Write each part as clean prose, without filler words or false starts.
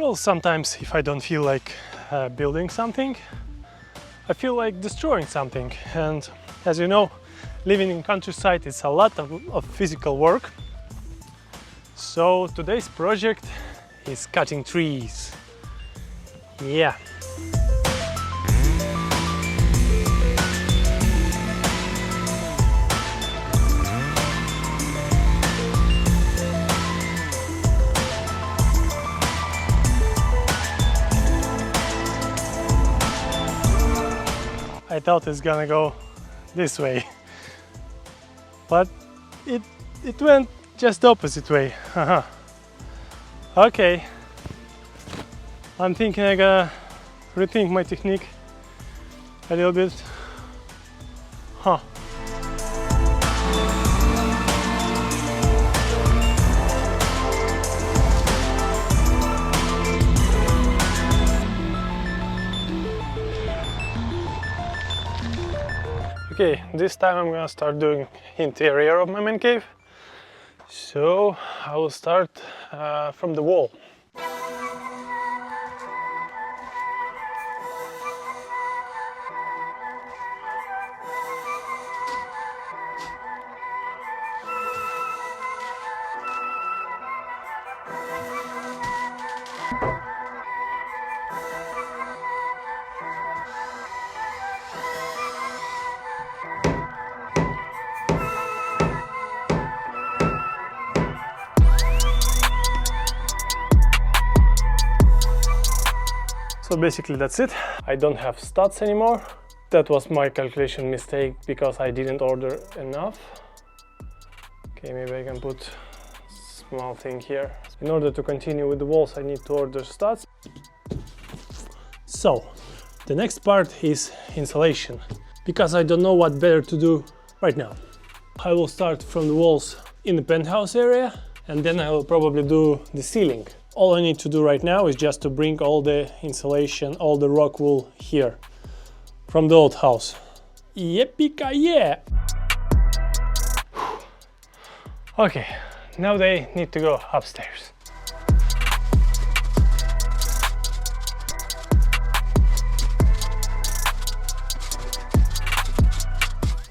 Well, sometimes if I don't feel like building something, I feel like destroying something. And as you know, living in countryside is a lot of physical work. So today's project is cutting trees. Yeah. I thought it's gonna go this way, but it went just the opposite way. Okay, I'm thinking I gotta rethink my technique a little bit. Okay, this time I'm gonna start doing interior of my man cave. So I will start from the wall. So basically that's it. I don't have studs anymore. That was my calculation mistake because I didn't order enough. Okay, maybe I can put a small thing here. In order to continue with the walls, I need to order studs. So the next part is insulation, because I don't know what better to do right now. I will start from the walls in the penthouse area, and then I will probably do the ceiling. All I need to do right now is just to bring all the insulation, all the rock wool here from the old house. Yippee-ki-yay! Okay, now they need to go upstairs.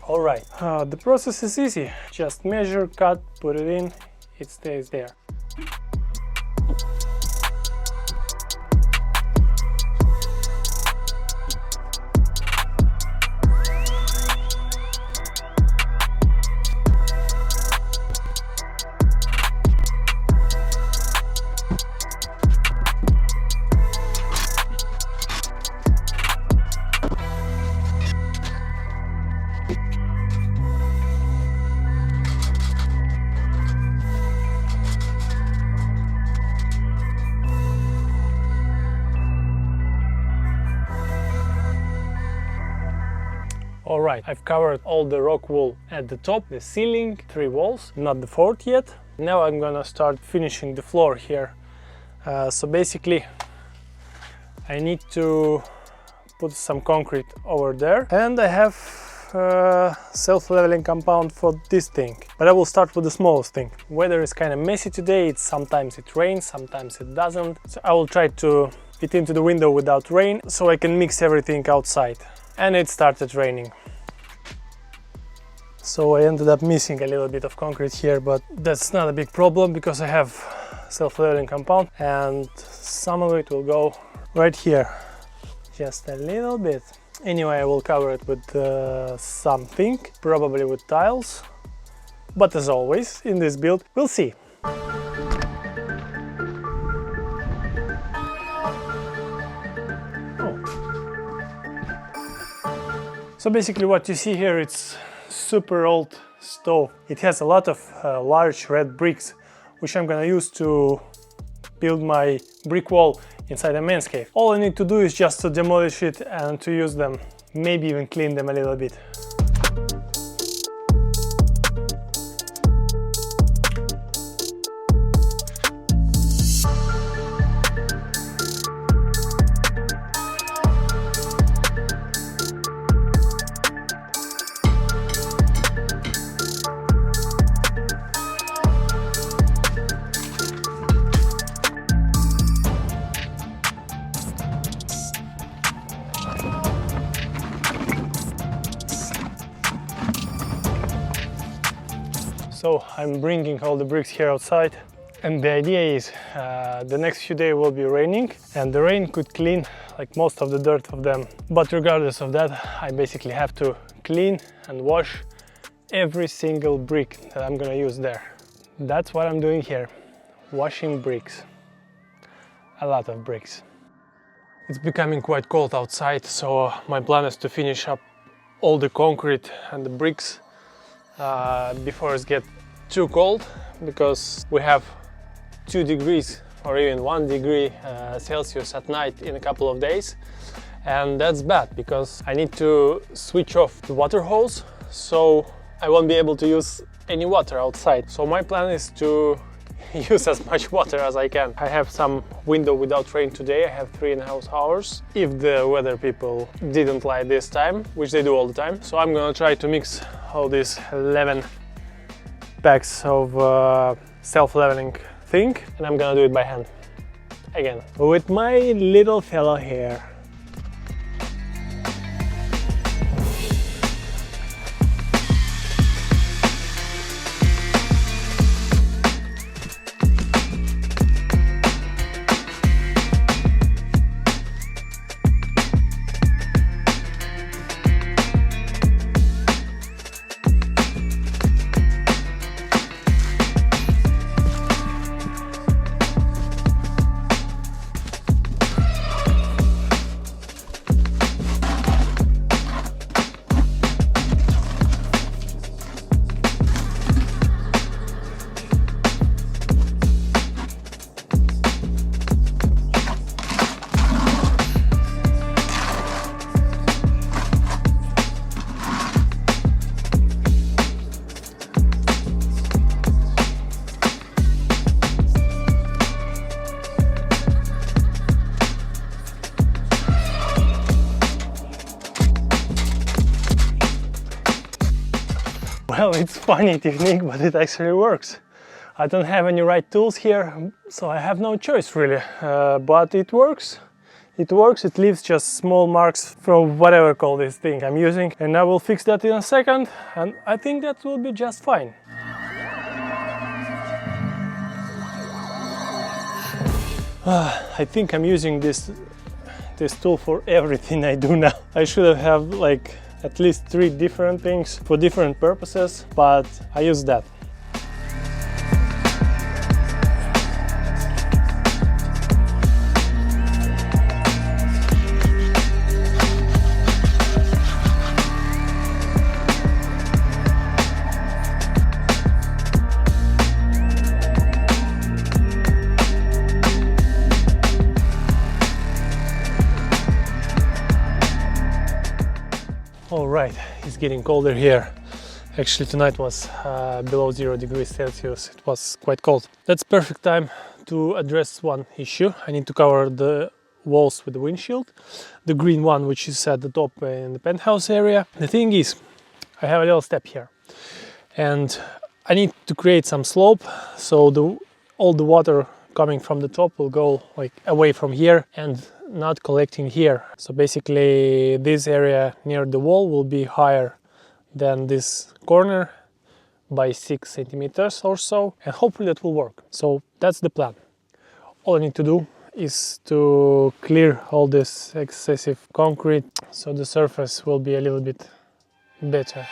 Alright, the process is easy. Just measure, cut, put it in, it stays there. Alright, I've covered all the rock wool at the top, the ceiling, 3 walls, not the 4th yet. Now I'm gonna start finishing the floor here. So basically I need to put some concrete over there, and I have self-leveling compound for this thing. But I will start with the smallest thing. Weather is kind of messy today. Sometimes it rains, sometimes it doesn't. So I will try to fit into the window without rain so I can mix everything outside. And it started raining. So I ended up missing a little bit of concrete here, but that's not a big problem because I have self-leveling compound, and some of it will go right here. Just a little bit. Anyway, I will cover it with something, probably with tiles. But as always, in this build, we'll see. So basically what you see here, it's super old stove. It has a lot of large red bricks, which I'm gonna use to build my brick wall inside a Manscave. All I need to do is just to demolish it and to use them, maybe even clean them a little bit. So I'm bringing all the bricks here outside, and the idea is the next few days will be raining, and the rain could clean like most of the dirt of them. But regardless of that, I basically have to clean and wash every single brick that I'm gonna use there. That's what I'm doing here, washing bricks. A lot of bricks. It's becoming quite cold outside, so my plan is to finish up all the concrete and the bricks before it gets too cold, because we have 2 degrees or even 1 degree Celsius at night in a couple of days, and that's bad because I need to switch off the water hose, so I won't be able to use any water outside. So my plan is to use as much water as I can. I have some window without rain today. I have 3.5 hours if the weather people didn't lie this time, which they do all the time. So I'm gonna try to mix all these 11 packs of self-leveling thing, and I'm gonna do it by hand again with my little fellow here. Well, it's funny technique, but it actually works. I don't have any right tools here, so I have no choice really, but it works. It works, it leaves just small marks from whatever call this thing I'm using, and I will fix that in a second, and I think that will be just fine. I think I'm using this tool for everything I do now. I should have like at least 3 different things for different purposes, but I use that. All right, it's getting colder here. Actually, tonight was below 0 degrees Celsius. It was quite cold. That's perfect time to address one issue. I need to cover the walls with the windshield, the green one, which is at the top in the penthouse area. The thing is, I have a little step here, and I need to create some slope, so all the water coming from the top will go like away from here and not collecting here. So basically this area near the wall will be higher than this corner by 6 centimeters or so, and hopefully that will work. So that's the plan. All I need to do is to clear all this excessive concrete so the surface will be a little bit better.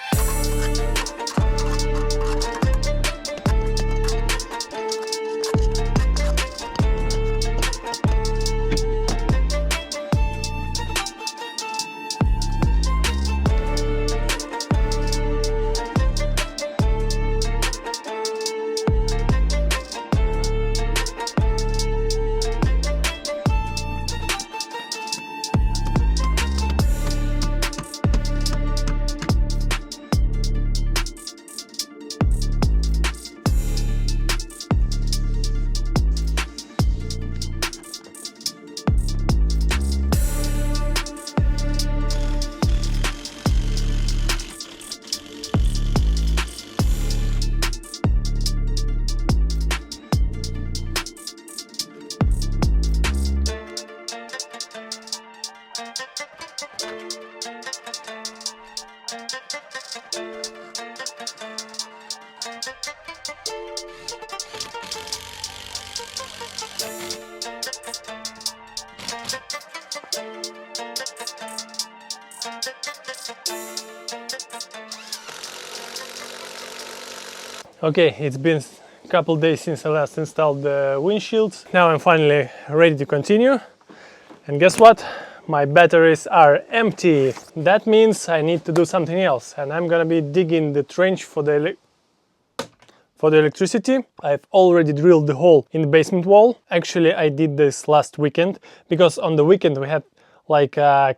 Okay, it's been a couple days since I last installed the windshields. Now I'm finally ready to continue. And guess what? My batteries are empty. That means I need to do something else. And I'm gonna be digging the trench for the electricity. I've already drilled the hole in the basement wall. Actually, I did this last weekend because on the weekend we had like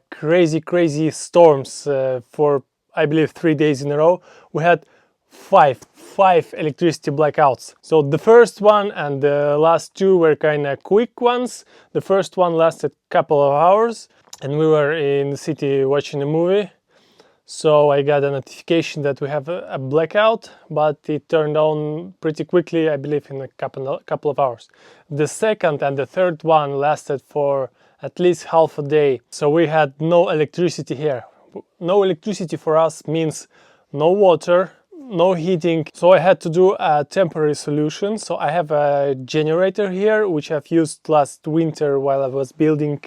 crazy storms for, I believe, 3 days in a row. We had five electricity blackouts. So the first one and the last two were kind of quick ones. The first one lasted a couple of hours and we were in the city watching a movie. So I got a notification that we have a blackout, but it turned on pretty quickly, I believe in a couple of hours. The second and the third one lasted for at least half a day. So we had no electricity here. No electricity for us means no water, no heating. So I had to do a temporary solution. So I have a generator here, which I've used last winter while I was building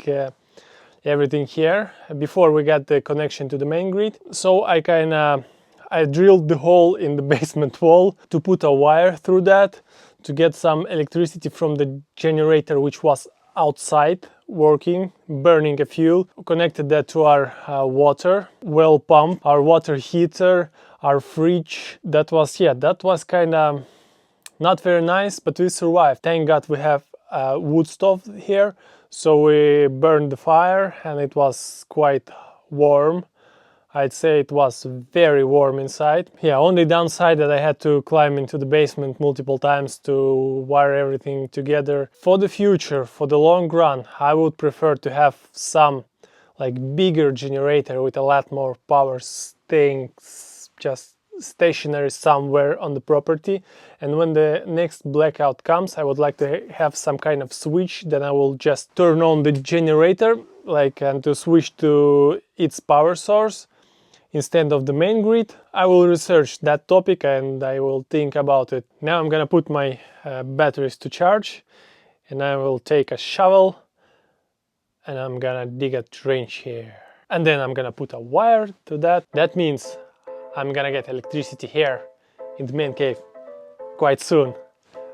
everything here before we got the connection to the main grid. So I drilled the hole in the basement wall to put a wire through that to get some electricity from the generator, which was outside working, burning a fuel. Connected that to our water well pump, our water heater, our fridge. That was kind of not very nice, but we survived. Thank God we have a wood stove here, so we burned the fire and it was quite warm. I'd say it was very warm inside. Yeah, only downside that I had to climb into the basement multiple times to wire everything together. For the future, for the long run, I would prefer to have some like bigger generator with a lot more power staying just stationary somewhere on the property. And when the next blackout comes, I would like to have some kind of switch. Then I will just turn on the generator and to switch to its power source instead of the main grid. I will research that topic and I will think about it. Now I'm gonna put my batteries to charge and I will take a shovel and I'm gonna dig a trench here. And then I'm gonna put a wire to that. That means I'm gonna get electricity here in the main cave quite soon.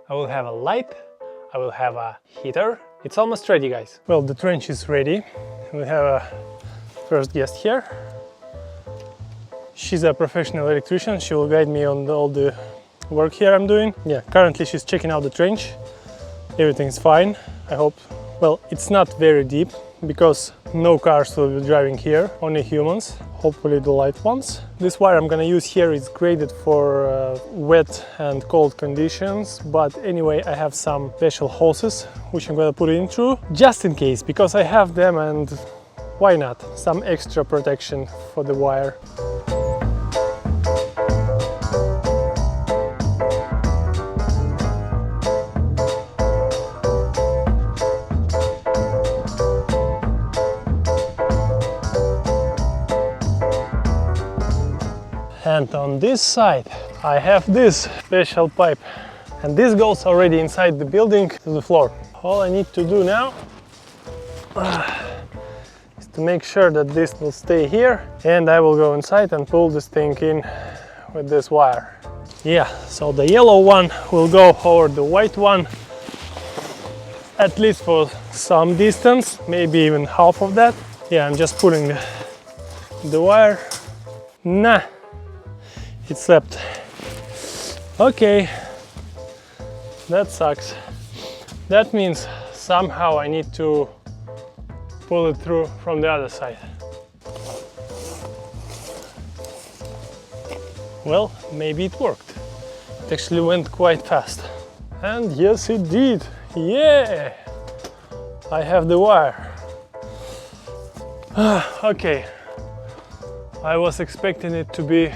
I will have a light, I will have a heater. It's almost ready, guys. Well, the trench is ready. We have a first guest here. She's a professional electrician. She will guide me on all the work here I'm doing. Yeah, currently she's checking out the trench. Everything's fine, I hope. Well, it's not very deep because no cars will be driving here, only humans, hopefully the light ones. This wire I'm gonna use here is graded for wet and cold conditions, but anyway, I have some special hoses which I'm gonna put in through just in case, because I have them and why not? Some extra protection for the wire. And on this side I have this special pipe, and this goes already inside the building to the floor. All I need to do now is to make sure that this will stay here, and I will go inside and pull this thing in with this wire. Yeah, so the yellow one will go over the white one, at least for some distance, maybe even half of that. Yeah, I'm just pulling the wire. Nah, it slipped. Okay, that sucks. That means somehow I need to pull it through from the other side. Well, maybe it worked. It actually went quite fast. And yes, it did. Yeah! I have the wire. Okay. I was expecting it to be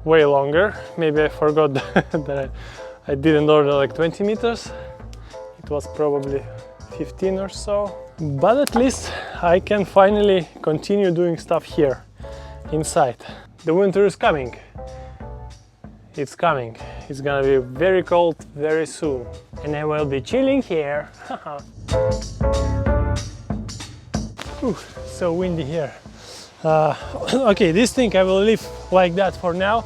way longer. Maybe I forgot that I didn't order like 20 meters. It was probably 15 or so. But at least I can finally continue doing stuff here inside. The winter is coming. It's coming. It's gonna be very cold very soon. And I will be chilling here. Ooh, so windy here. Okay, this thing I will leave like that for now.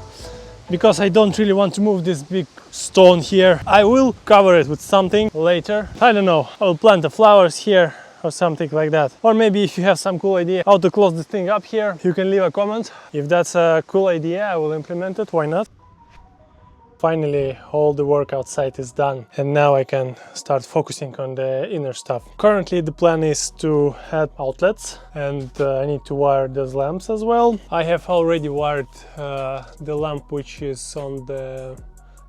because I don't really want to move this big stone here. I will cover it with something later. I don't know, I'll plant the flowers here or something like that. Or maybe if you have some cool idea how to close this thing up here, you can leave a comment. If that's a cool idea, I will implement it, why not? Finally, all the work outside is done, and now I can start focusing on the inner stuff. Currently, the plan is to add outlets, and I need to wire those lamps as well. I have already wired the lamp which is on the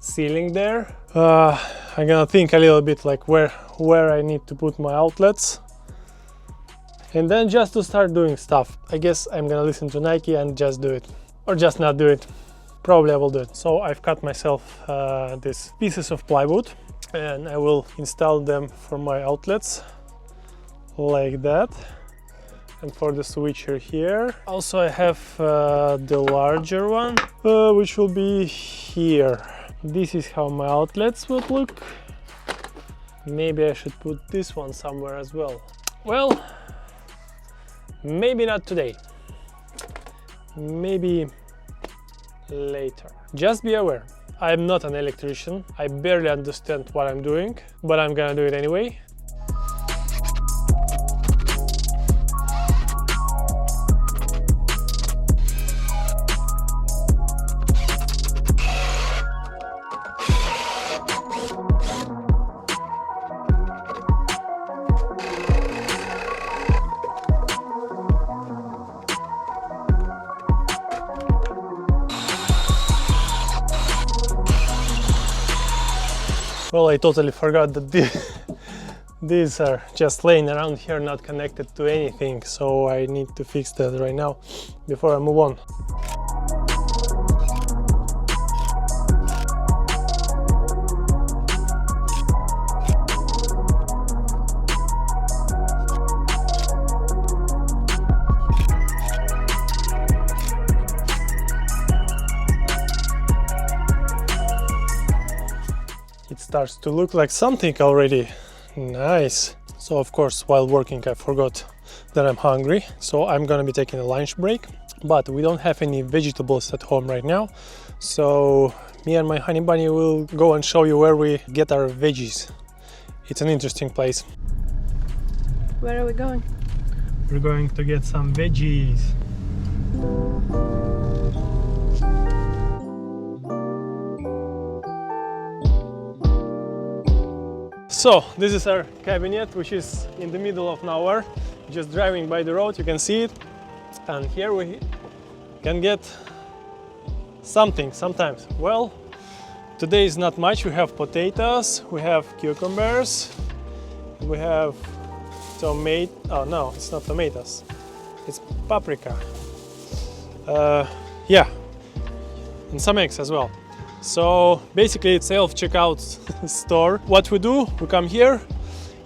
ceiling there. I'm gonna think a little bit like where I need to put my outlets. And then just to start doing stuff. I guess I'm gonna listen to Nike and just do it. Or just not do it. Probably I will do it. So I've cut myself these pieces of plywood and I will install them for my outlets like that, and for the switcher here. Also I have the larger one which will be here. This is how my outlets would look. Maybe I should put this one somewhere as well. Well, maybe not today. Maybe later. Just be aware, I'm not an electrician. I barely understand what I'm doing, but I'm gonna do it anyway. Well, I totally forgot that these are just laying around here, not connected to anything, so I need to fix that right now before I move on. Starts to look like something already. Nice. So of course, while working I forgot that I'm hungry, so I'm gonna be taking a lunch break, but we don't have any vegetables at home right now, so me and my honey bunny will go and show you where we get our veggies. It's an interesting place. Where are we going? We're going to get some veggies. So this is our cabinet, which is in the middle of nowhere. Just driving by the road, you can see it. And here we can get something sometimes. Well, today is not much. We have potatoes, we have cucumbers, we have tomato. Oh no, it's not tomatoes. It's paprika. Yeah, and some eggs as well. So basically it's self-checkout store. What we do, we come here,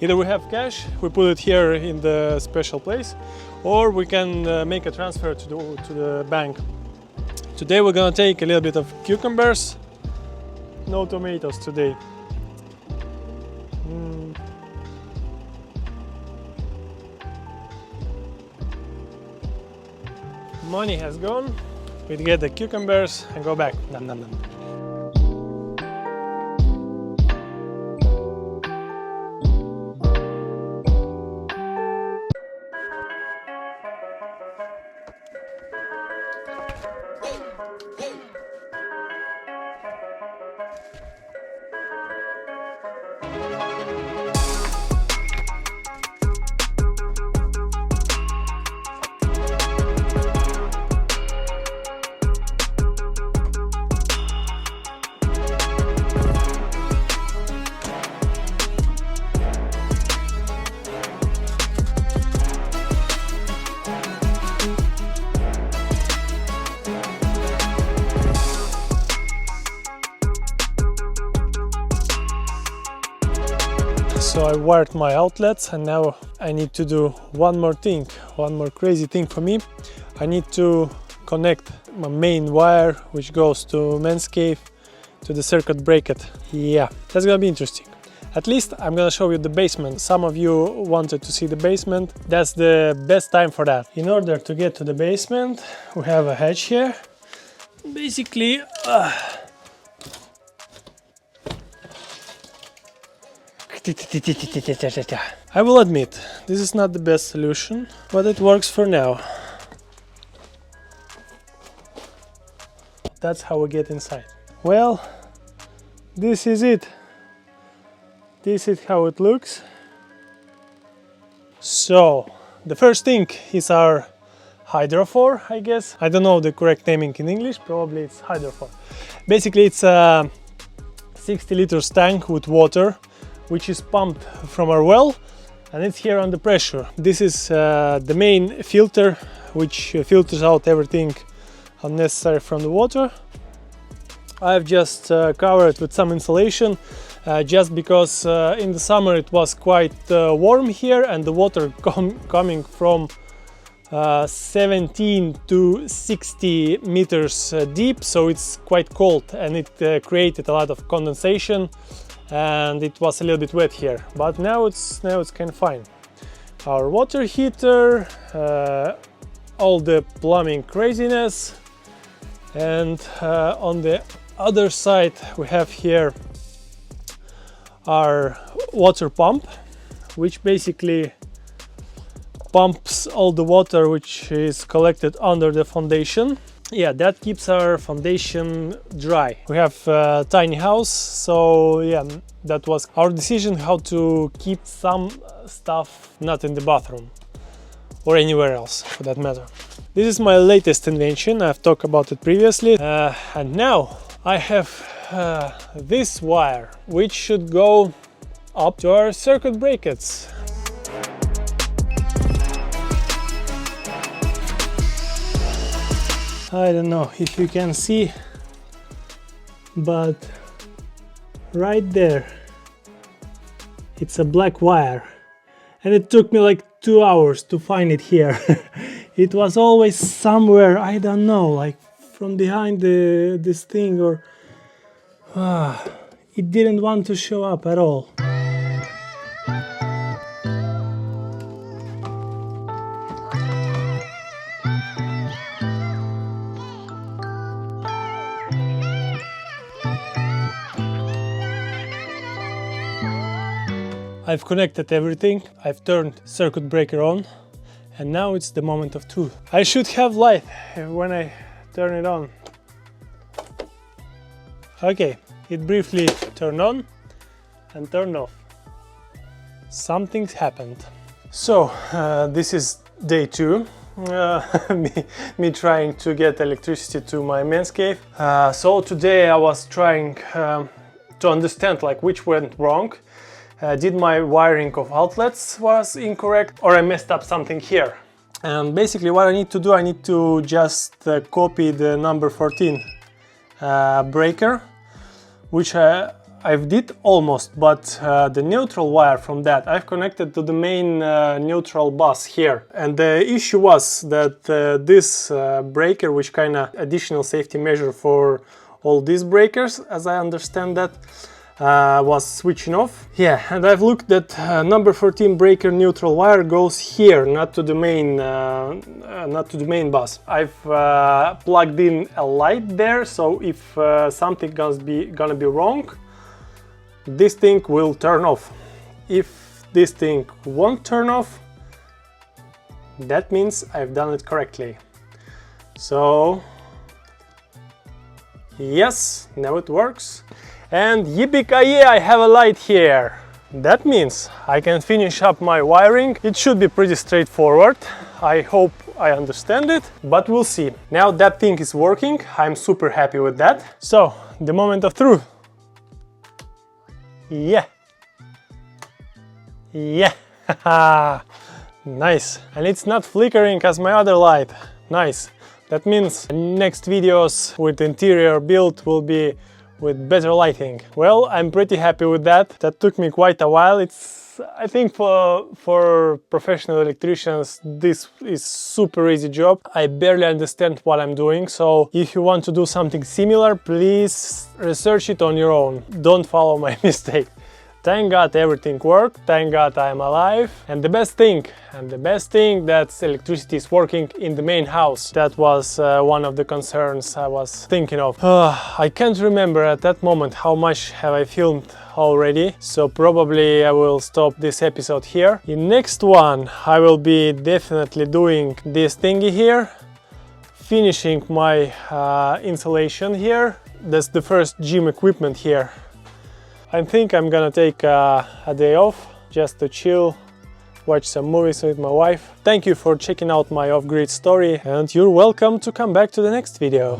either we have cash, we put it here in the special place, or we can make a transfer to the bank. Today we're gonna take a little bit of cucumbers, no tomatoes today. Money has gone, we get the cucumbers and go back. Nom, nom, nom. So I wired my outlets, and now I need to do one more thing, one more crazy thing for me. I need to connect my main wire, which goes to Manscave, to the circuit breaker. Yeah, that's gonna be interesting. At least I'm gonna show you the basement. Some of you wanted to see the basement. That's the best time for that. In order to get to the basement, we have a hatch here. basically I will admit, this is not the best solution, but it works for now. That's how we get inside. Well, this is it. This is how it looks. So, the first thing is our hydrophore, I guess. I don't know the correct naming in English, probably it's hydrophore. Basically, it's a 60 liters tank with water, which is pumped from our well, and it's here under pressure. This is the main filter, which filters out everything unnecessary from the water. I've just covered it with some insulation, just because in the summer it was quite warm here, and the water coming from 17 to 60 meters deep, so it's quite cold, and it created a lot of condensation, and it was a little bit wet here. But now it's kind of fine. Our water heater, all the plumbing craziness, and on the other side we have here our water pump, which basically pumps all the water which is collected under the foundation. Yeah, that keeps our foundation dry. We have a tiny house, so yeah, that was our decision how to keep some stuff not in the bathroom or anywhere else for that matter. This is my latest invention, I've talked about it previously, and now I have this wire which should go up to our circuit breakers. I don't know if you can see, but right there it's a black wire, and it took me like 2 hours to find it here. It was always somewhere, I don't know, like from behind this thing, or it didn't want to show up at all. I've connected everything, I've turned circuit breaker on, and now it's the moment of truth. I should have light when I turn it on. Okay, it briefly turned on and turned off. Something's happened. So, this is day 2. Me trying to get electricity to my Manscave. So today I was trying to understand like which went wrong. Did my wiring of outlets was incorrect, or I messed up something here? And basically what I need to do, I need to just copy the number 14 breaker, which I've did almost, but the neutral wire from that I've connected to the main neutral bus here. And the issue was that this breaker, which kind of additional safety measure for all these breakers, as I understand that, was switching off. Yeah, and I've looked at number 14 breaker neutral wire goes here, not to the main bus. I've plugged in a light there, so if something gonna be wrong, this thing will turn off. If this thing won't turn off, that means I've done it correctly. So yes, now it works. And yippee-ki-yay, I have a light here. That means I can finish up my wiring. It should be pretty straightforward. I hope I understand it, but we'll see. Now that thing is working, I'm super happy with that. So, the moment of truth. Yeah. Yeah. Nice. And it's not flickering as my other light. Nice. That means next videos with interior build will be with better lighting. Well, I'm pretty happy with that. That took me quite a while. I think for professional electricians, this is super easy job. I barely understand what I'm doing, so if you want to do something similar, please research it on your own. Don't follow my mistake. Thank God everything worked, thank God I'm alive. And the best thing that electricity is working in the main house. That was one of the concerns I was thinking of. I can't remember at that moment how much have I filmed already, so probably I will stop this episode here. In next one I will be definitely doing this thingy here, finishing my installation here. That's the first gym equipment here. I think I'm gonna take a day off just to chill, watch some movies with my wife. Thank you for checking out my off-grid story, and you're welcome to come back to the next video.